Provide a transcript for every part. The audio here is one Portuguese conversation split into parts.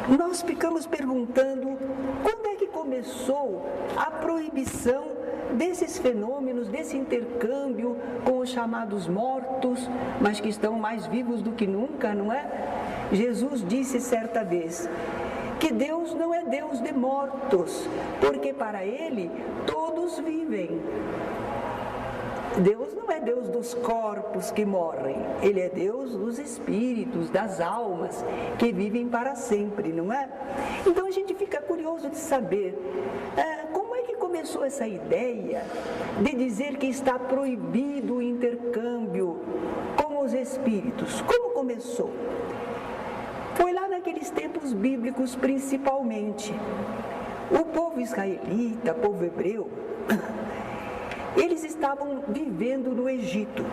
nós ficamos perguntando quando é que começou a proibição desses fenômenos, desse intercâmbio com os chamados mortos, mas que estão mais vivos do que nunca, não é? Jesus disse certa vez que Deus não é Deus de mortos, porque para Ele todos vivem. Deus não é Deus dos corpos que morrem, Ele é Deus dos espíritos, das almas que vivem para sempre, não é? Então a gente fica curioso de saber como é que começou essa ideia de dizer que está proibido o intercâmbio com os espíritos. Como começou? Foi lá naqueles tempos bíblicos principalmente. O povo israelita, povo hebreu, eles estavam vivendo no Egito.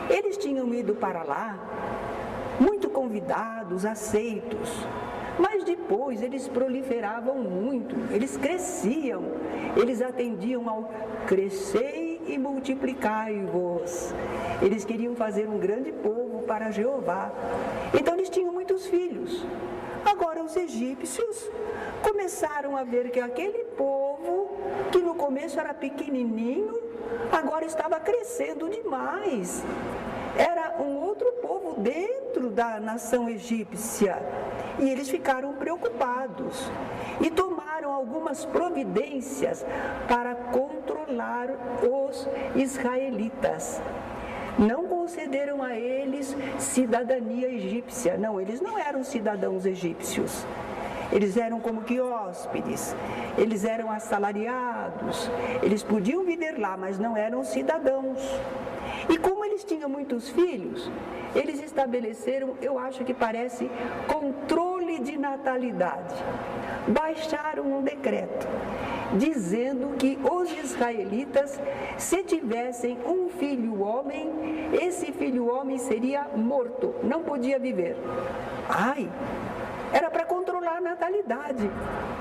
Eles tinham ido para lá, muito convidados, aceitos, mas depois eles proliferavam muito, eles cresciam, eles atendiam ao crescei e multiplicai-vos. Eles queriam fazer um grande povo para Jeová. Então eles tinham muitos filhos. Agora os egípcios começaram a ver que aquele povo, que no começo era pequenininho, agora estava crescendo demais. Era um outro povo dentro da nação egípcia. E eles ficaram preocupados e tomaram algumas providências para controlar os israelitas. Não concederam a eles cidadania egípcia. Não, eles não eram cidadãos egípcios. Eles eram como que hóspedes, eles eram assalariados, eles podiam viver lá, mas não eram cidadãos. E como eles tinham muitos filhos, eles estabeleceram, eu acho que parece, controle de natalidade. Baixaram um decreto, dizendo que os israelitas, se tivessem um filho homem, esse filho homem seria morto, não podia viver. Era para controlar a natalidade,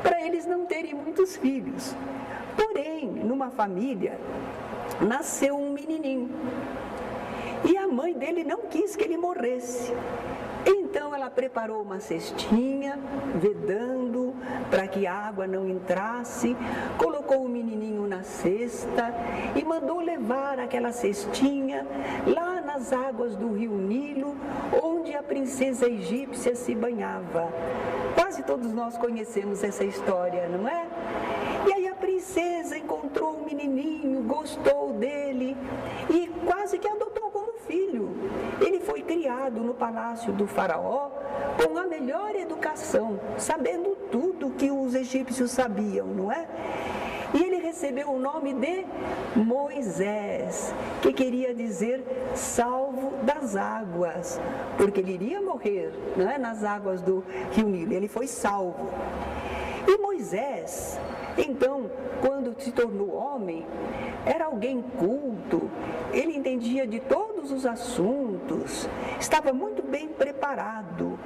para eles não terem muitos filhos. Porém, numa família, nasceu um menininho. E a mãe dele não quis que ele morresse. Então ela preparou uma cestinha, vedando para que a água não entrasse, colocou o menininho na cesta e mandou levar aquela cestinha lá nas águas do rio Nilo, onde a princesa egípcia se banhava. Quase todos nós conhecemos essa história, não é? E aí a princesa encontrou o menininho, gostou dele e quase que adotou como filho. Ele foi criado no palácio do faraó com a melhor educação, sabendo tudo que os egípcios sabiam, não é? E ele recebeu o nome de Moisés, que queria dizer salvo das águas, porque ele iria morrer, não é, nas águas do rio Nilo. Ele foi salvo. E Moisés, então, quando se tornou homem, era alguém culto, ele entendia de todos os assuntos, estava muito bem preparado.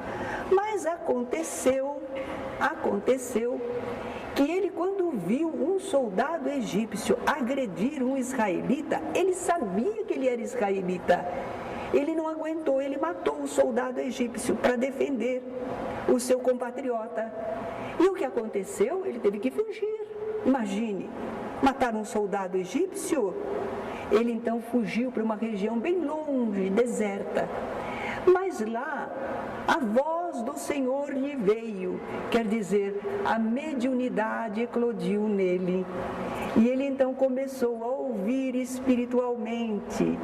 Mas aconteceu que ele, quando viu um soldado egípcio agredir um israelita, ele sabia que ele era israelita. Ele não aguentou, ele matou o soldado egípcio para defender o seu compatriota. E o que aconteceu? Ele teve que fugir. Imagine, matar um soldado egípcio. Ele então fugiu para uma região bem longe, deserta. Mas lá, a voz do Senhor lhe veio, quer dizer, a mediunidade eclodiu nele. E ele então começou a ouvir espiritualmente.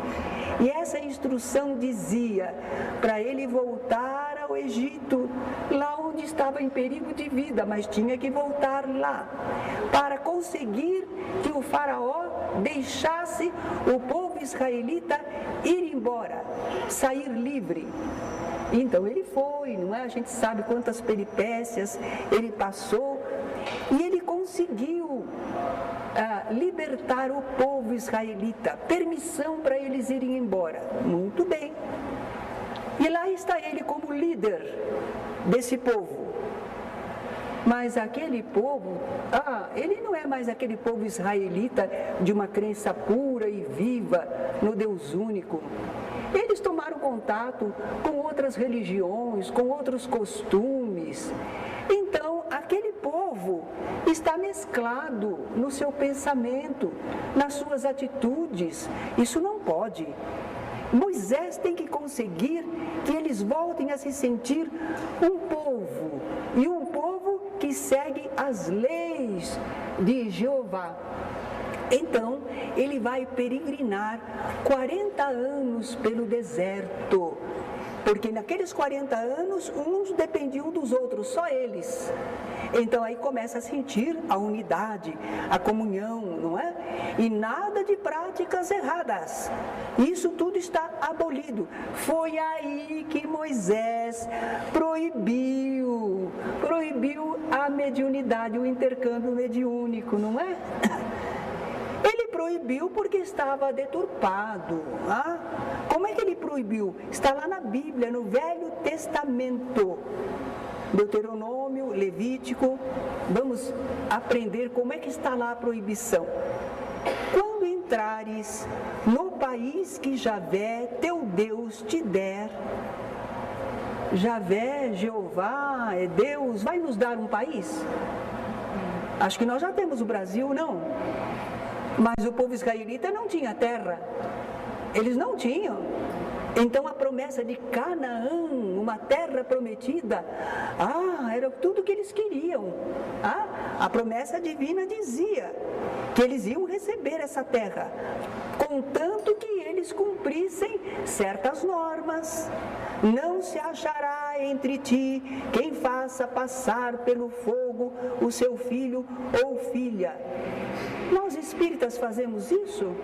E essa instrução dizia para ele voltar ao Egito, lá onde estava em perigo de vida, mas tinha que voltar lá, para conseguir que o faraó deixasse o povo israelita ir embora, sair livre. Então ele foi, não é? A gente sabe quantas peripécias ele passou e ele conseguiu libertar o povo israelita, permissão para eles irem embora. Muito bem. E lá está ele como líder desse povo. Mas aquele povo, ele não é mais aquele povo israelita de uma crença pura e viva no Deus único. Eles tomaram contato com outras religiões, com outros costumes. Então, aquele povo está mesclado no seu pensamento, nas suas atitudes. Isso não pode. Moisés tem que conseguir que eles voltem a se sentir um povo, e um povo que segue as leis de Jeová. Então, ele vai peregrinar 40 anos pelo deserto, porque naqueles 40 anos, uns dependiam dos outros, só eles. Então aí começa a sentir a unidade, a comunhão, não é? E nada de práticas erradas. Isso tudo está abolido. Foi aí que Moisés proibiu a mediunidade, o intercâmbio mediúnico, não é? Ele proibiu porque estava deturpado. Como é que ele proibiu? Está lá na Bíblia, no Velho Testamento. Deuteronômio, Levítico. Vamos aprender como é que está lá a proibição. Quando entrares no país que Javé, teu Deus, te der. Javé, Jeová, é Deus, vai nos dar um país? Acho que nós já temos o Brasil, não? Mas o povo israelita não tinha terra. Eles não tinham. Então a promessa de Canaã, uma terra prometida, era tudo que eles queriam. A promessa divina dizia que eles iam receber essa terra, contanto que eles cumprissem certas normas. Não se achará entre ti quem faça passar pelo fogo o seu filho ou filha. Nós espíritas fazemos isso?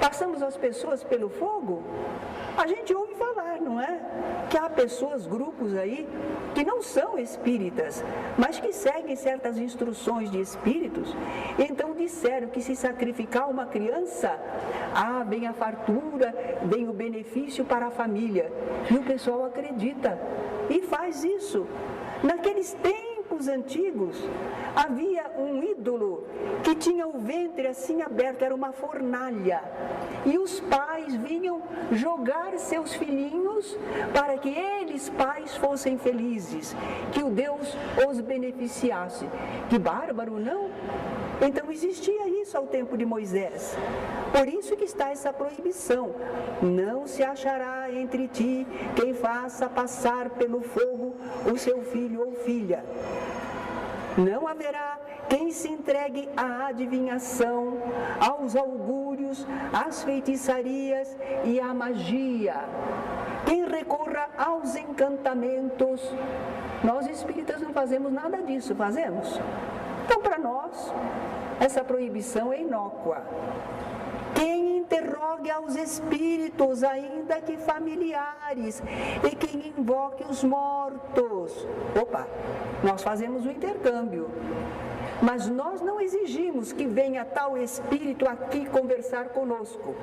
Passamos as pessoas pelo fogo? A gente ouve falar, não é? Que há pessoas, grupos aí, que não são espíritas, mas que seguem certas instruções de espíritos. Então disseram que se sacrificar uma criança, vem a fartura, vem o benefício para a família. E o pessoal acredita e faz isso. Naqueles tempos antigos, havia um ídolo que tinha o ventre assim aberto, era uma fornalha, e os pais vinham jogar seus filhinhos para que eles, pais, fossem felizes, que o Deus os beneficiasse. Que bárbaro, não? Então existia isso ao tempo de Moisés. Por isso que está essa proibição. Não se achará entre ti quem faça passar pelo fogo o seu filho ou filha. Não haverá quem se entregue à adivinhação, aos augúrios, às feitiçarias e à magia. Quem recorra aos encantamentos. Nós espíritas não fazemos nada disso, fazemos? Então, para nós, essa proibição é inócua. Quem interrogue aos espíritos, ainda que familiares, e quem invoque os mortos. Nós fazemos o intercâmbio, mas nós não exigimos que venha tal espírito aqui conversar conosco.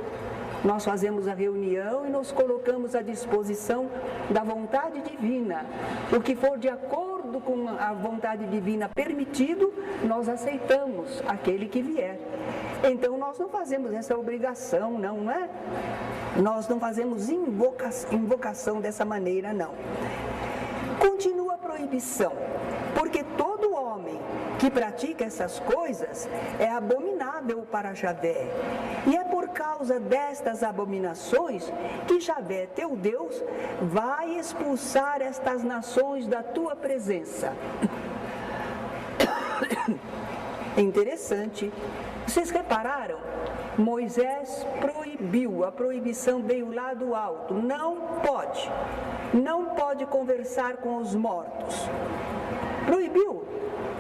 Nós fazemos a reunião e nos colocamos à disposição da vontade divina. O que for de acordo com a vontade divina permitido, nós aceitamos aquele que vier. Então nós não fazemos essa obrigação, não é? Nós não fazemos invocação dessa maneira, não. Continua a proibição, porque todo homem que pratica essas coisas é abominável para Javé. E é por causa destas abominações que Javé, teu Deus, vai expulsar estas nações da tua presença. É interessante. Vocês repararam? Moisés proibiu, a proibição veio lá do alto. Não pode conversar com os mortos. Proibiu.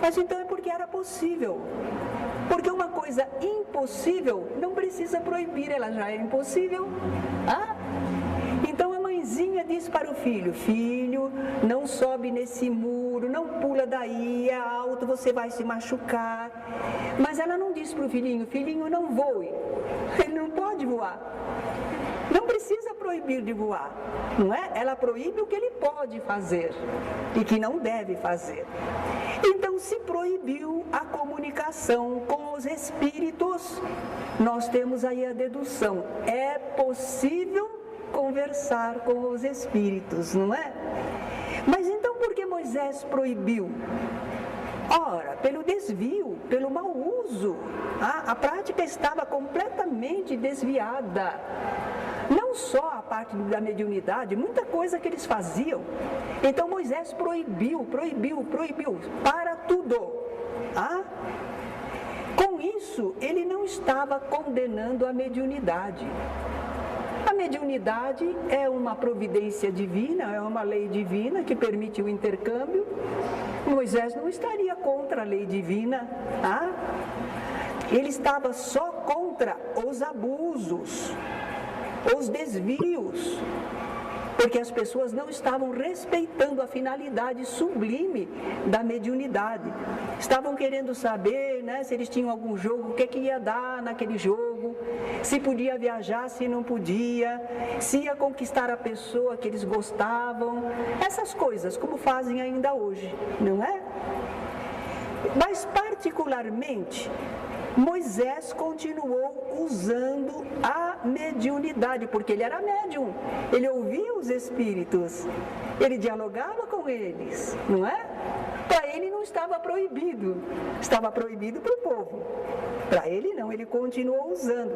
Mas então é porque era possível. Porque uma coisa impossível não precisa proibir, ela já é impossível. Então a mãezinha diz para o filho: filho, não sobe nesse muro, não pula daí, é alto, você vai se machucar. Mas ela não diz para o filhinho: filhinho, não voe. Ele não pode voar. Não precisa proibir de voar, não é? Ela proíbe o que ele pode fazer e que não deve fazer. Então, se proibiu a comunicação com os espíritos, nós temos aí a dedução. É possível conversar com os espíritos, não é? Mas então, por que Moisés Moisés proibiu? Ora, pelo desvio, pelo mau uso. A prática estava completamente desviada. Não só a parte da mediunidade, muita coisa que eles faziam. Então Moisés proibiu para tudo. Com isso, ele não estava condenando a mediunidade. A mediunidade é uma providência divina, é uma lei divina que permite o intercâmbio. Moisés não estaria contra a lei divina. Ele estava só contra os abusos, os desvios, porque as pessoas não estavam respeitando a finalidade sublime da mediunidade. Estavam querendo saber, se eles tinham algum jogo, o que ia dar naquele jogo, se podia viajar, se não podia, se ia conquistar a pessoa que eles gostavam, essas coisas, como fazem ainda hoje, não é? Mas particularmente, Moisés continuou usando a mediunidade, porque ele era médium, ele ouvia os espíritos, ele dialogava com eles, não é? Para ele não estava proibido, estava proibido para o povo. Para ele não, ele continuou usando.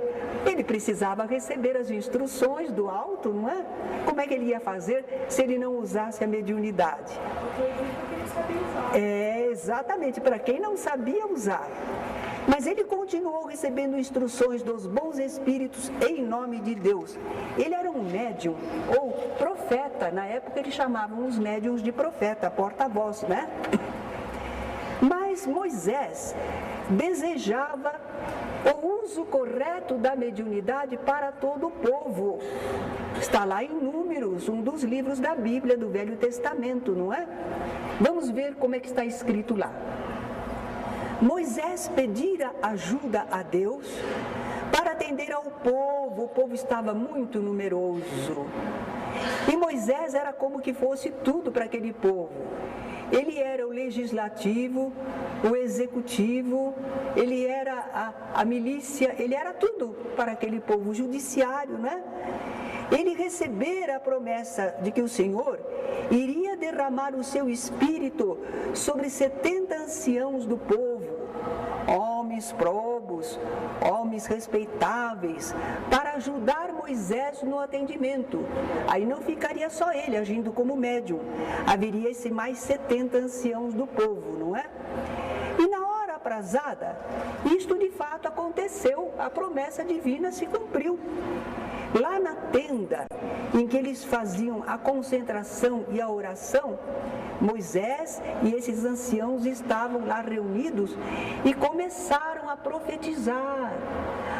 Ele precisava receber as instruções do alto, não é? Como é que ele ia fazer se ele não usasse a mediunidade? Exatamente, para quem não sabia usar. Mas ele continuou recebendo instruções dos bons espíritos em nome de Deus. Ele era um médium ou profeta. Na época eles chamavam os médiums de profeta, porta-voz, né? Mas Moisés desejava o uso correto da mediunidade para todo o povo. Está lá em Números, um dos livros da Bíblia do Velho Testamento, não é? Vamos ver como é que está escrito lá. Moisés pedira ajuda a Deus para atender ao povo. O povo estava muito numeroso. E Moisés era como que fosse tudo para aquele povo. Ele era o legislativo, o executivo, ele era a milícia, ele era tudo para aquele povo, o judiciário, né? Ele recebera a promessa de que o Senhor iria derramar o seu espírito sobre 70 anciãos do povo, homens probos, homens respeitáveis, para ajudar Moisés no atendimento. Aí não ficaria só ele agindo como médium, haveria esse mais 70 anciãos do povo, não é? E na hora aprazada, isto de fato aconteceu, a promessa divina se cumpriu. Lá na tenda em que eles faziam a concentração e a oração, Moisés e esses anciãos estavam lá reunidos e começaram a profetizar,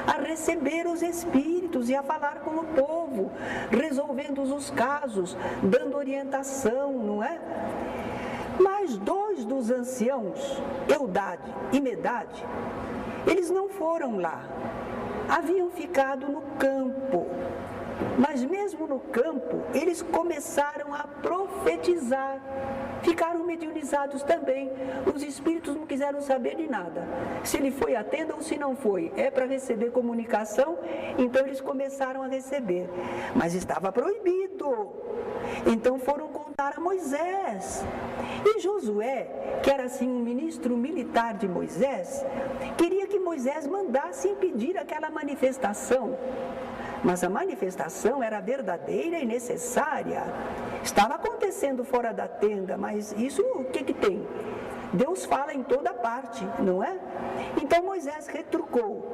a receber os espíritos e a falar com o povo, resolvendo os casos, dando orientação, não é? Mas 2 dos anciãos, Eldade e Medade, eles não foram lá. Haviam ficado no campo, mas mesmo no campo, eles começaram a profetizar, ficaram mediunizados também. Os espíritos não quiseram saber de nada, se ele foi à tenda ou se não foi, é para receber comunicação, então eles começaram a receber, mas estava proibido. Então foram contar a Moisés. E Josué, que era assim um ministro militar de Moisés, queria que Moisés mandasse impedir aquela manifestação. Mas a manifestação era verdadeira e necessária. Estava acontecendo fora da tenda, mas isso o que tem? Deus fala em toda parte, não é? Então Moisés retrucou: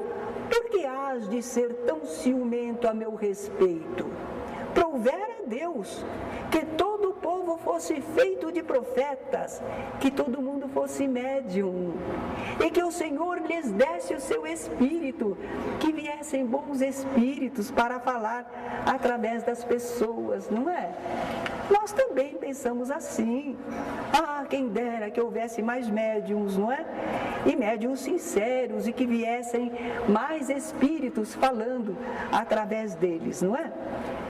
por que hás de ser tão ciumento a meu respeito? Provera Deus que todo o povo fosse feito de profetas, que todo mundo fosse médium, e que o Senhor lhes desse o seu espírito, que viessem bons espíritos para falar através das pessoas, não é? Nós também pensamos assim: quem dera que houvesse mais médiums, não é? E médiums sinceros, e que viessem mais espíritos falando através deles, não é?